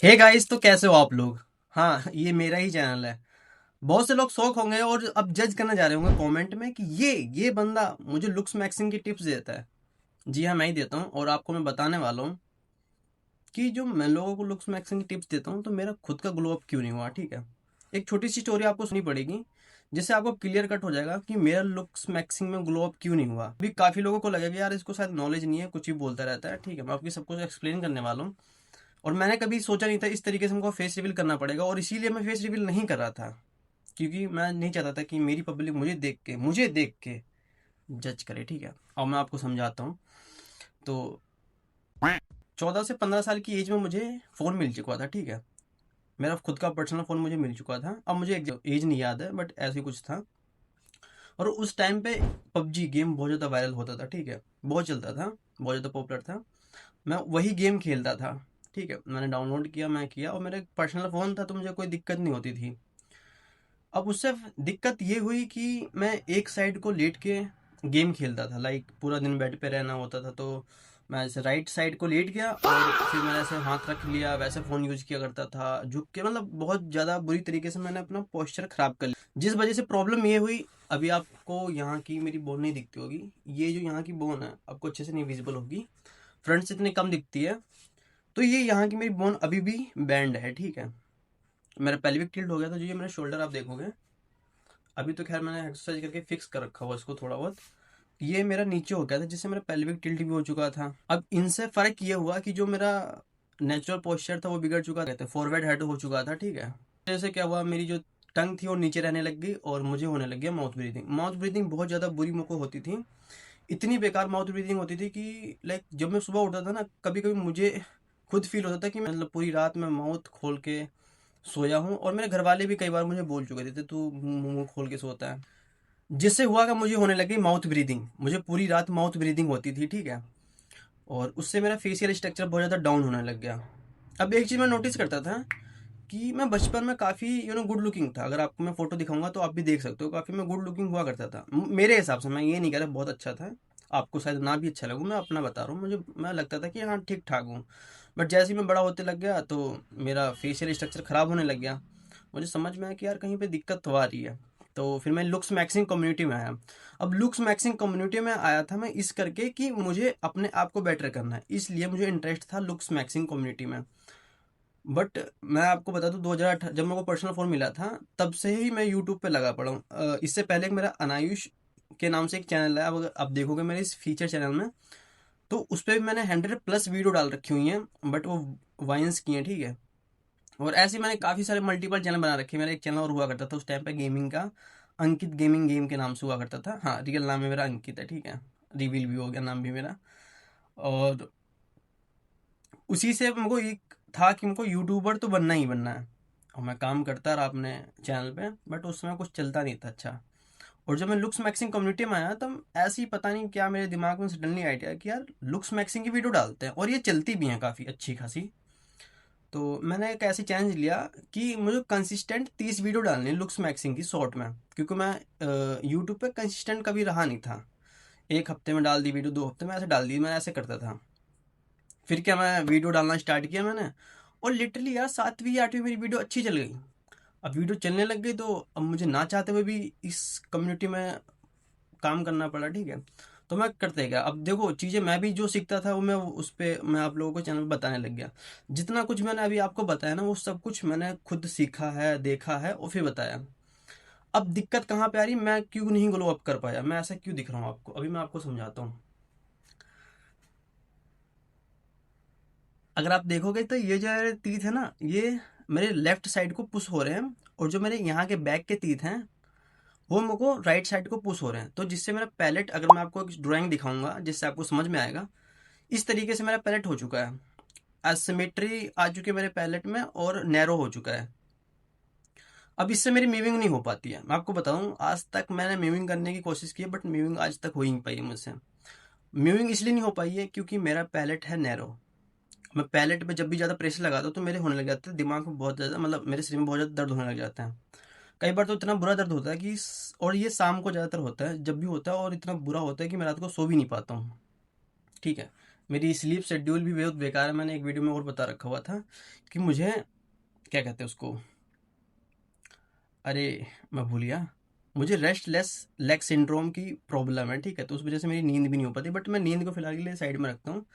Hey guys, तो कैसे हो आप लोग। हाँ, ये मेरा ही चैनल है। बहुत से लोग शौक होंगे और अब जज करने जा रहे होंगे कमेंट में कि ये बंदा मुझे लुक्स मैक्सिंग की टिप्स देता है। जी हाँ, मैं ही देता हूँ और आपको मैं बताने वाला हूँ कि जो मैं लोगों को लुक्स मैक्सिंग की टिप्स देता हूँ तो मेरा खुद का ग्लो अप क्यों नहीं हुआ। ठीक है, एक छोटी सी स्टोरी आपको सुननी पड़ेगी जिससे आपको क्लियर कट हो जाएगा कि मेरा लुक्स मैक्सिंग में ग्लो अप क्यों नहीं हुआ। अभी काफी लोगों को लगेगा यार इसको शायद नॉलेज नहीं है, कुछ भी बोलता रहता है। ठीक है, मैं आपकी सब कुछ एक्सप्लेन करने वाला हूँ। और मैंने कभी सोचा नहीं था इस तरीके से हमको फेस रिवील करना पड़ेगा, और इसीलिए मैं फेस रिवील नहीं कर रहा था क्योंकि मैं नहीं चाहता था कि मेरी पब्लिक मुझे देख के जज करे। ठीक है, अब मैं आपको समझाता हूँ। तो 14 से 15 साल की एज में मुझे फ़ोन मिल चुका था। ठीक है, मेरा खुद का पर्सनल फ़ोन मुझे मिल चुका था। अब मुझे एज नहीं याद है बट ऐसे ही कुछ था। और उस टाइम पे पबजी गेम बहुत ज़्यादा वायरल होता था। ठीक है, बहुत चलता था, बहुत ज़्यादा पॉपुलर था। मैं वही गेम खेलता था। ठीक है, मैंने डाउनलोड किया, मैं किया, और मेरा एक पर्सनल फ़ोन था तो मुझे कोई दिक्कत नहीं होती थी। अब उससे दिक्कत ये हुई कि मैं एक साइड को लेट के गेम खेलता था, लाइक पूरा दिन बेड पे रहना होता था। तो मैं ऐसे राइट साइड को लेट गया और फिर मैंने ऐसे हाथ रख लिया, वैसे फ़ोन यूज़ किया करता था झुक के, मतलब बहुत ज़्यादा बुरी तरीके से मैंने अपना पोस्चर ख़राब कर लिया, जिस वजह से प्रॉब्लम ये हुई। अभी आपको यहाँ की मेरी बोन नहीं दिखती होगी, ये जो यहाँ की बोन है आपको अच्छे से नहीं विजिबल होगी, फ्रंट से इतनी कम दिखती है। तो ये यहाँ की मेरी बोन अभी भी बैंड है। ठीक है, मेरा पेल्विक टिल्ट हो गया था, जो ये मेरा शोल्डर आप देखोगे, अभी तो खैर मैंने एक्सरसाइज करके फिक्स कर रखा हुआ इसको थोड़ा बहुत। ये मेरा नीचे हो गया था जिससे मेरा पेल्विक टिल्ट भी हो चुका था। अब इनसे फर्क ये हुआ कि जो मेरा नेचुरल पोस्चर था वो बिगड़ चुका था, फॉरवर्ड हेड हो चुका था। ठीक है, जैसे क्या हुआ, मेरी जो टंग थी वो नीचे रहने लग गई और मुझे होने लग गया माउथ ब्रीदिंग। माउथ ब्रीदिंग बहुत ज़्यादा बुरी मुझको होती थी, इतनी बेकार माउथ ब्रीदिंग होती थी कि लाइक जब मैं सुबह उठता था ना, कभी कभी मुझे खुद फील होता था कि मैं मतलब पूरी रात में माउथ खोल के सोया हूँ। और मेरे घर वाले भी कई बार मुझे बोल चुके थे तू मुंह खोल के सोता है। जिससे हुआ कि मुझे होने लगी माउथ ब्रीदिंग, मुझे पूरी रात माउथ ब्रीदिंग होती थी। ठीक है, और उससे मेरा फेशियल स्ट्रक्चर बहुत ज़्यादा डाउन होने लग गया। अब एक चीज़ मैं नोटिस करता था कि मैं बचपन में काफ़ी गुड लुकिंग था। अगर आपको मैं फोटो दिखाऊंगा तो आप भी देख सकते हो, काफ़ी मैं गुड लुकिंग हुआ करता था मेरे हिसाब से। मैं ये नहीं कह रहा बहुत अच्छा था, आपको शायद ना भी अच्छा लगू, मैं अपना बता रहा हूँ। मुझे मैं लगता था कि हाँ ठीक ठाक हूँ। बट जैसे ही मैं बड़ा होते लग गया तो मेरा फेशियल स्ट्रक्चर ख़राब होने लग गया। मुझे समझ में आया कि यार कहीं पे दिक्कत तो आ रही है। तो फिर मैं लुक्स मैक्सिंग कम्युनिटी में आया। अब लुक्स मैक्सिंग कम्युनिटी में आया था मैं इस करके कि मुझे अपने आप को बेटर करना है, इसलिए मुझे इंटरेस्ट था लुक्स मैक्सिंग कम्युनिटी में। बट मैं आपको बता दूं, 2018 जब मेरे को पर्सनल फ़ोन मिला था तब से ही मैं यूट्यूब पे लगा पड़ा हूँ। इससे पहले एक मेरा अनायुष के नाम से एक चैनल है, अब अगर आप देखोगे मेरे इस फीचर चैनल में तो उस पर भी मैंने 100+ वीडियो डाल रखी हुई हैं, बट वो वाइन्स की हैं। ठीक है, और ऐसे ही मैंने काफ़ी सारे मल्टीपल चैनल बना रखे हैं। मेरा एक चैनल और हुआ करता था उस टाइम पे गेमिंग का, अंकित गेमिंग गेम के नाम से हुआ करता था। हाँ, रियल नाम है मेरा अंकित है। ठीक है, रिवील भी हो गया नाम भी मेरा। और उसी से हमको एक था कि हमको यूट्यूबर तो बनना ही बनना है, और मैं काम करता रहा अपने चैनल पे, बट उस समय कुछ चलता नहीं था अच्छा। और जब मैं लुक्स मैक्सिंग कम्युनिटी में आया तब ऐसे ही पता नहीं क्या मेरे दिमाग में सडनली आइडिया कि यार लुक्स मैक्सिंग की वीडियो डालते हैं और ये चलती भी हैं काफ़ी अच्छी खासी। तो मैंने एक ऐसे चैलेंज लिया कि मुझे कंसिस्टेंट 30 वीडियो डालनी है लुक्स मैक्सिंग की शॉर्ट में, क्योंकि मैं यूट्यूब पे कंसिस्टेंट कभी रहा नहीं था। एक हफ्ते में डाल दी वीडियो, 2 हफ्ते में ऐसे डाल दी, मैं ऐसे करता था। फिर क्या, मैं वीडियो डालना स्टार्ट किया मैंने, और लिटरली यार 7वीं 8वीं मेरी वीडियो अच्छी चल गई। अब वीडियो चलने लग गई तो अब मुझे ना चाहते हुए भी इस कम्युनिटी में काम करना पड़ा। ठीक है, तो मैं करते गया। अब देखो चीज़ें मैं भी जो सीखता था वो मैं उस पर मैं आप लोगों को चैनल पर बताने लग गया। जितना कुछ मैंने अभी आपको बताया ना वो सब कुछ मैंने खुद सीखा है, देखा है और फिर बताया। अब दिक्कत कहाँ पे आ रही, मैं क्यों नहीं ग्लो अप कर पाया, मैं ऐसा क्यों दिख रहा हूँ आपको, अभी मैं आपको समझाता हूँ। अगर आप देखोगे तो ये जो मेरे तीत है ना, ये मेरे लेफ्ट साइड को पुश हो रहे हैं, और जो मेरे यहाँ के बैक के तीत हैं वो मेरे को राइट साइड को पुश हो रहे हैं। तो जिससे मेरा पैलेट, अगर मैं आपको एक ड्राइंग दिखाऊंगा जिससे आपको समझ में आएगा, इस तरीके से मेरा पैलेट हो चुका है। एसिमेट्री आ चुकी है मेरे पैलेट में और नैरो हो चुका है। अब इससे मेरी मीविंग नहीं हो पाती है। मैं आपको बताऊं, आज तक मैंने मीविंग करने की कोशिश की है बट मीविंग आज तक हो ही नहीं पाई है मुझसे। मीविंग इसलिए नहीं हो पाई है क्योंकि मेरा पैलेट है नैरो। मैं पैलेट पे जब भी ज़्यादा प्रेशर लगाता हूँ तो मेरे होने लग जाता है, दिमाग में बहुत ज़्यादा, मतलब मेरे शरीर में बहुत ज़्यादा दर्द होने लग जाता है। कई बार तो इतना बुरा दर्द होता है कि और ये शाम को ज़्यादातर होता है, जब भी होता है, और इतना बुरा होता है कि मैं रात को सो भी नहीं पाता हूँ। ठीक है, मेरी स्लीप शेड्यूल भी बहुत बेकार है। मैंने एक वीडियो में और बता रखा हुआ था कि मुझे क्या कहते हैं उसको, अरे मैं भूल गया, मुझे रेस्टलेस लेग सिंड्रोम की प्रॉब्लम है, ठीक है। तो उस वजह से मेरी नींद भी नहीं हो पाती, बट मैं नींद को फिलहाल के लिए साइड में रखता हूँ।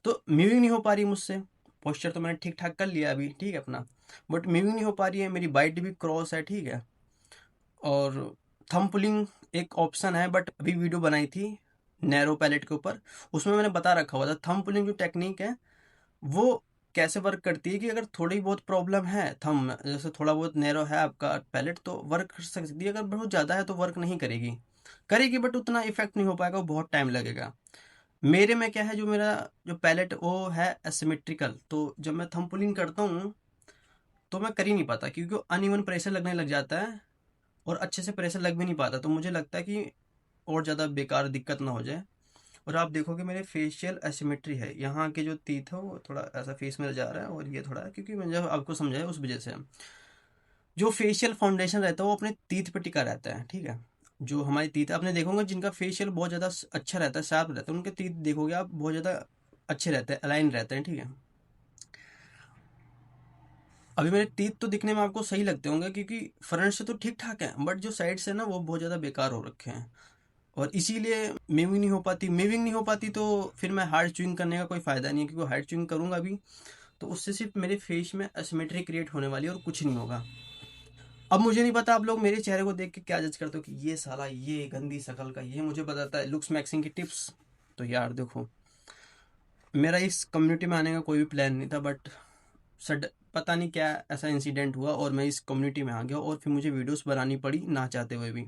तो मूविंग नहीं हो पा रही मुझसे। पोस्चर तो मैंने ठीक ठाक कर लिया अभी, ठीक है अपना, बट मूविंग नहीं हो पा रही है। मेरी बाइट भी क्रॉस है, ठीक है। और थंब पुलिंग एक ऑप्शन है, बट अभी वीडियो बनाई थी नैरो पैलेट के ऊपर, उसमें मैंने बता रखा हुआ था थंब पुलिंग जो टेक्निक है वो कैसे वर्क करती है। कि अगर थोड़ी बहुत प्रॉब्लम है थंब में, जैसे थोड़ा बहुत नैरो है आपका पैलेट, तो वर्क कर सकती है। अगर बहुत ज़्यादा है तो वर्क नहीं करेगी, करेगी बट उतना इफेक्ट नहीं हो पाएगा, वो बहुत टाइम लगेगा। मेरे में क्या है, जो मेरा जो पैलेट वो है एसिमेट्रिकल, तो जब मैं थंब पुलिंग करता हूँ तो मैं कर ही नहीं पाता, क्योंकि अनइवन प्रेशर लगने लग जाता है और अच्छे से प्रेशर लग भी नहीं पाता। तो मुझे लगता है कि और ज़्यादा बेकार दिक्कत ना हो जाए। और आप देखोगे मेरे फेशियल एसिमेट्री है, यहाँ के जो टीथ है वो थोड़ा ऐसा फेस में जा रहा है और ये थोड़ा है, क्योंकि मैंने जब आपको समझाया उस वजह से। जो फेशियल फाउंडेशन रहता है वो अपने टीथ पे टिका रहता है, ठीक है। जो हमारी टीथ आपने देखोगे जिनका फेशियल बहुत ज़्यादा अच्छा रहता है, शार्प रहता है, उनके टीथ देखोगे आप बहुत ज़्यादा अच्छे रहते हैं, अलाइन रहते हैं, ठीक है। अभी मेरे टीथ तो दिखने में आपको सही लगते होंगे, क्योंकि फ्रंट से तो ठीक ठाक है, बट जो साइड से ना वो बहुत ज़्यादा बेकार हो रखे हैं। और इसीलिए मूविंग नहीं हो पाती। मूविंग नहीं हो पाती तो फिर मैं हार्ड च्युइंग करने का कोई फ़ायदा नहीं है, क्योंकि हार्ड च्युइंग करूँगा भी तो उससे सिर्फ मेरे फेस में असिमेट्री क्रिएट होने वाली है और कुछ नहीं होगा। अब मुझे नहीं पता आप लोग मेरे चेहरे को देख के क्या जज करते हो कि ये साला ये गंदी शक्ल का ये मुझे बताता है लुक्स मैक्सिंग की टिप्स। तो यार देखो, मेरा इस कम्युनिटी में आने का कोई भी प्लान नहीं था, बट सड पता नहीं क्या ऐसा इंसिडेंट हुआ और मैं इस कम्युनिटी में आ गया और फिर मुझे वीडियोस बनानी पड़ी ना चाहते हुए भी।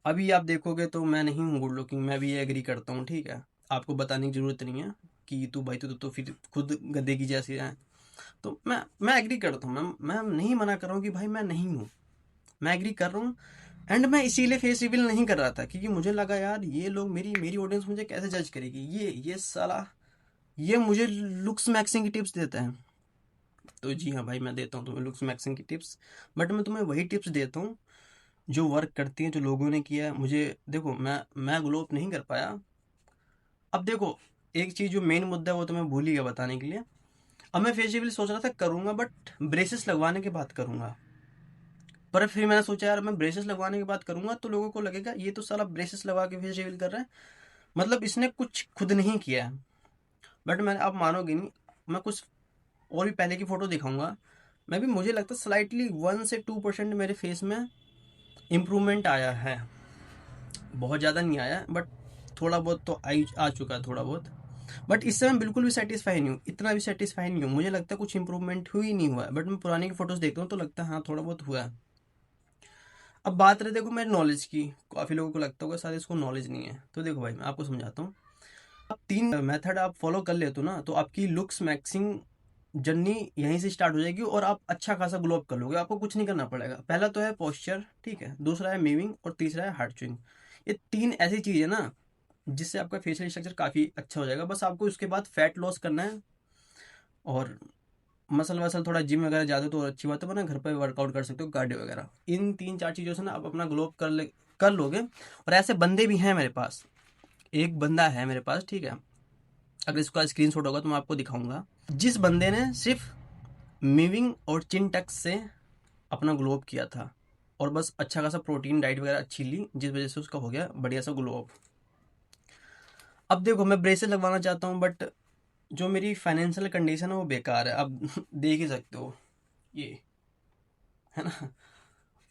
अभी आप देखोगे तो मैं नहीं हूँ गुड लुकिंग, मैं भी ये एग्री करता हूँ, ठीक है। आपको बताने की ज़रूरत नहीं है कि तू भाई तो फिर खुद गधे की जैसी है। तो मैं एग्री करता हूँ, मैं नहीं मना कर रहा हूँ कि भाई मैं नहीं हूँ, मैं एग्री कर रहा हूँ। एंड मैं इसीलिए फेस रिवील नहीं कर रहा था, क्योंकि मुझे लगा यार ये लोग मेरी मेरी ऑडियंस मुझे कैसे जज करेगी, ये साला ये मुझे लुक्स मैक्सिंग की टिप्स देता है। तो जी हाँ भाई, मैं देता हूँ तुम्हें लुक्स मैक्सिंग की टिप्स, बट मैं तुम्हें वही टिप्स देता हूँ जो वर्क करती हैं, जो लोगों ने किया है। मुझे देखो, मैं ग्लो अप नहीं कर पाया। अब देखो, एक चीज़ जो मेन मुद्दा है वो तो मैं भूल ही गया बताने के लिए। अब मैं फेशियल सोच रहा था करूँगा, बट ब्रेसेस लगवाने के बाद करूँगा। पर फिर मैंने सोचा यार मैं ब्रेसेस लगवाने के बाद करूँगा तो लोगों को लगेगा ये तो साला ब्रेसेस लगा के फेस रिवील कर रहा है, मतलब इसने कुछ खुद नहीं किया है। बट मैंने, आप मानोगे नहीं, मैं कुछ और भी पहले की फ़ोटो दिखाऊंगा, मैं भी, मुझे लगता है स्लाइटली 1 से 2% मेरे फेस में इम्प्रूवमेंट आया है। बहुत ज़्यादा नहीं आया, बट थोड़ा बहुत तो आ चुका है, थोड़ा बहुत। बट इससे मैं बिल्कुल भी सेटिस्फाई नहीं हूँ, इतना भी सेटिस्फाई नहीं हूँ। मुझे लगता है कुछ इंप्रूवमेंट हुई ही नहीं हुआ है, बट मैं पुरानी की फ़ोटोज़ देखता हूँ तो लगता है हाँ थोड़ा बहुत हुआ है। अब बात रहे देखो मेरे नॉलेज की, काफ़ी लोगों को लगता होगा शायद इसको नॉलेज नहीं है, तो देखो भाई मैं आपको समझाता हूँ। आप 3 मेथड आप फॉलो कर लेते हो ना, तो आपकी लुक्स मैक्सिंग जर्नी यहीं से स्टार्ट हो जाएगी और आप अच्छा खासा ग्लो अप कर लोगे। आपको कुछ नहीं करना पड़ेगा। पहला तो है पोस्चर, ठीक है, दूसरा है मीविंग और तीसरा है हार्ड च्युइंग। ये 3 ऐसी चीज़ है ना जिससे आपका फेशियल स्ट्रक्चर काफ़ी अच्छा हो जाएगा। बस आपको उसके बाद फैट लॉस करना है और मसल वसल थोड़ा जिम वगैरह जाते हो तो अच्छी बात है, वरना घर पर वर्कआउट कर सकते हो, कार्डियो वगैरह। इन 3-4 चीज़ों से ना आप अपना ग्लो अप कर लोगे। और ऐसे बंदे भी हैं मेरे पास, एक बंदा है मेरे पास, ठीक है, अगर इसका स्क्रीनशॉट होगा तो मैं आपको दिखाऊंगा। जिस बंदे ने सिर्फ मीविंग और चिन टक्स से अपना ग्लो अप किया था और बस अच्छा खासा प्रोटीन डाइट वगैरह अच्छी ली, जिस वजह से उसका हो गया बढ़िया सा ग्लो अप। अब देखो, मैं ब्रेसेस लगवाना चाहता हूँ, बट जो मेरी फाइनेंशियल कंडीशन है वो बेकार है। अब देख ही सकते हो ये, है ना।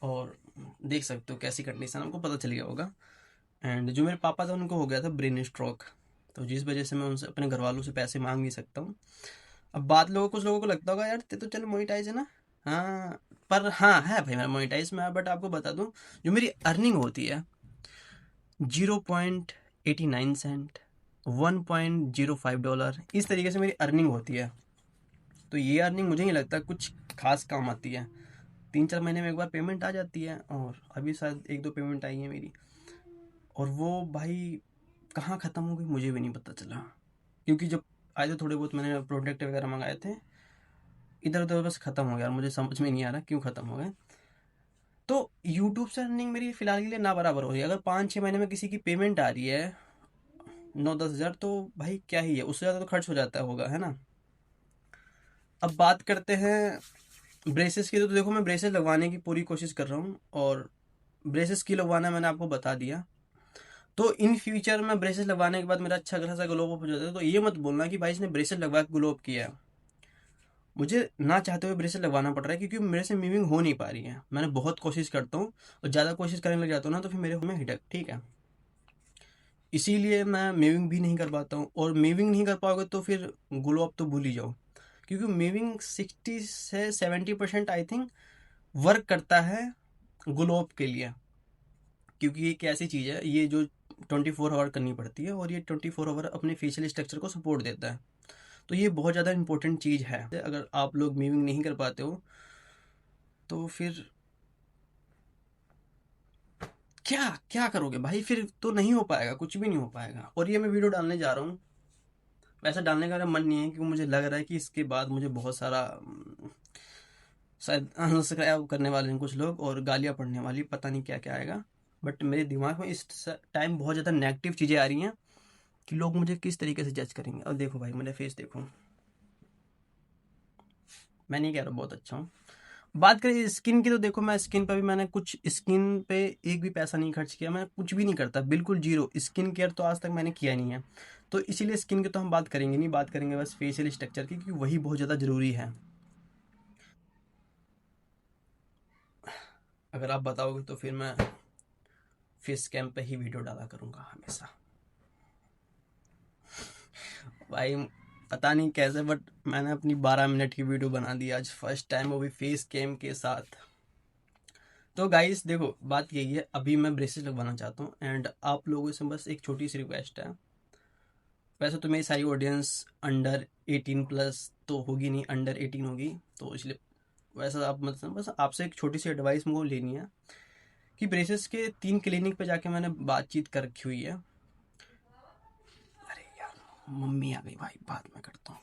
और देख सकते हो कैसी कंडीशन, आपको पता चल गया होगा। एंड जो मेरे पापा था उनको हो गया था ब्रेन स्ट्रोक, तो जिस वजह से मैं उनसे, अपने घर वालों से पैसे मांग नहीं सकता हूँ। अब बात लोगों, कुछ लोगों को लगता होगा यार ते तो चल मोनेटाइज है ना। हाँ, पर हाँ है भाई, मैं मोनेटाइज में, बट आपको बता दूं, जो मेरी अर्निंग होती है 0.89 सेंट, $1.05, इस तरीके से मेरी अर्निंग होती है। तो ये अर्निंग मुझे नहीं लगता कुछ खास काम आती है। 3-4 महीने में एक बार पेमेंट आ जाती है, और अभी शायद 1-2 पेमेंट आई है मेरी, और वो भाई कहाँ ख़त्म हो गई मुझे भी नहीं पता चला। क्योंकि जब आए थे थोड़े बहुत, मैंने प्रोडक्ट वगैरह मंगाए थे, इधर उधर बस ख़त्म हो गया। मुझे समझ में नहीं आ रहा क्यों ख़त्म हो गए। तो यूट्यूब से अर्निंग मेरी फ़िलहाल के लिए ना बराबर हो रही है। अगर 5-6 महीने में किसी की पेमेंट आ रही है 9-10 हज़ार तो भाई क्या ही है, उससे ज़्यादा तो खर्च हो जाता होगा, है ना। अब बात करते हैं ब्रेसेस की। तो देखो मैं ब्रेसेस लगवाने की पूरी कोशिश कर रहा हूँ, और ब्रेसेस की लगवाना मैंने आपको बता दिया। तो इन फ्यूचर में ब्रेसेस लगवाने के बाद मेरा अच्छा खासा ग्लो अप हो जाता है, तो ये मत बोलना कि भाई इसने ब्रेसेस लगवा के ग्लो अप किया है। मुझे ना चाहते हुए ब्रेसेस लगवाना पड़ रहा है, क्योंकि मेरे से मीविंग हो नहीं पा रही है। मैंने बहुत कोशिश करता हूँ, और ज़्यादा कोशिश करने लग जाता हूँ ना, तो फिर मेरे में हिटक, ठीक है। इसीलिए मैं मीविंग भी नहीं कर पाता हूँ, और मीविंग नहीं कर पाओगे तो फिर ग्लो अप तो भूल ही जाओ, क्योंकि मीविंग 60 से 70% आई थिंक वर्क करता है ग्लो अप के लिए। क्योंकि ये एक ऐसी चीज़ है, ये जो 24 आवर करनी पड़ती है, और ये 24 आवर अपने फेशियल स्ट्रक्चर को सपोर्ट देता है। तो ये बहुत ज़्यादा इंपॉर्टेंट चीज़ है। अगर आप लोग मीविंग नहीं कर पाते हो तो फिर क्या क्या करोगे भाई, फिर तो नहीं हो पाएगा, कुछ भी नहीं हो पाएगा। और ये मैं वीडियो डालने जा रहा हूँ, वैसे डालने का मेरा मन नहीं है, क्योंकि मुझे लग रहा है कि इसके बाद मुझे बहुत सारा शायद अनसब्सक्राइब करने वाले हैं कुछ लोग, और गालियाँ पड़ने वाली, पता नहीं क्या क्या आएगा। बट मेरे दिमाग में इस टाइम बहुत ज़्यादा नेगेटिव चीज़ें आ रही हैं कि लोग मुझे किस तरीके से जज करेंगे। अब देखो भाई, मेरा फेस देखो, मैं नहीं कह रहा बहुत अच्छा हूँ। बात करें स्किन की, तो देखो मैं स्किन पे भी, मैंने कुछ स्किन पे एक भी पैसा नहीं खर्च किया। मैं कुछ भी नहीं करता, बिल्कुल जीरो स्किन केयर तो आज तक मैंने किया नहीं है। तो इसीलिए स्किन की तो हम बात करेंगे नहीं, बात करेंगे बस फेशियल स्ट्रक्चर की, क्योंकि वही बहुत ज़्यादा ज़रूरी है। अगर आप बताओगे तो फिर मैं फेस कैम पे ही वीडियो डाला करूँगा हमेशा। भाई पता नहीं कैसे, बट मैंने अपनी 12 मिनट की वीडियो बना दी आज फर्स्ट टाइम, वो भी फेस कैम के साथ। तो गाइस देखो, बात यही है, अभी मैं ब्रेसेस लगवाना चाहता हूँ, एंड आप लोगों से बस एक छोटी सी रिक्वेस्ट है। वैसे तो मेरी सारी ऑडियंस अंडर 18+ तो होगी नहीं, अंडर 18 होगी, तो इसलिए वैसा आप मतलब बस आपसे एक छोटी सी एडवाइस मुझे लेनी है कि ब्रेसेस के 3 क्लिनिक पे जाके मैंने बातचीत कर रखी हुई है। अरे यार, मम्मी आ गई भाई, बाद में करता हूँ।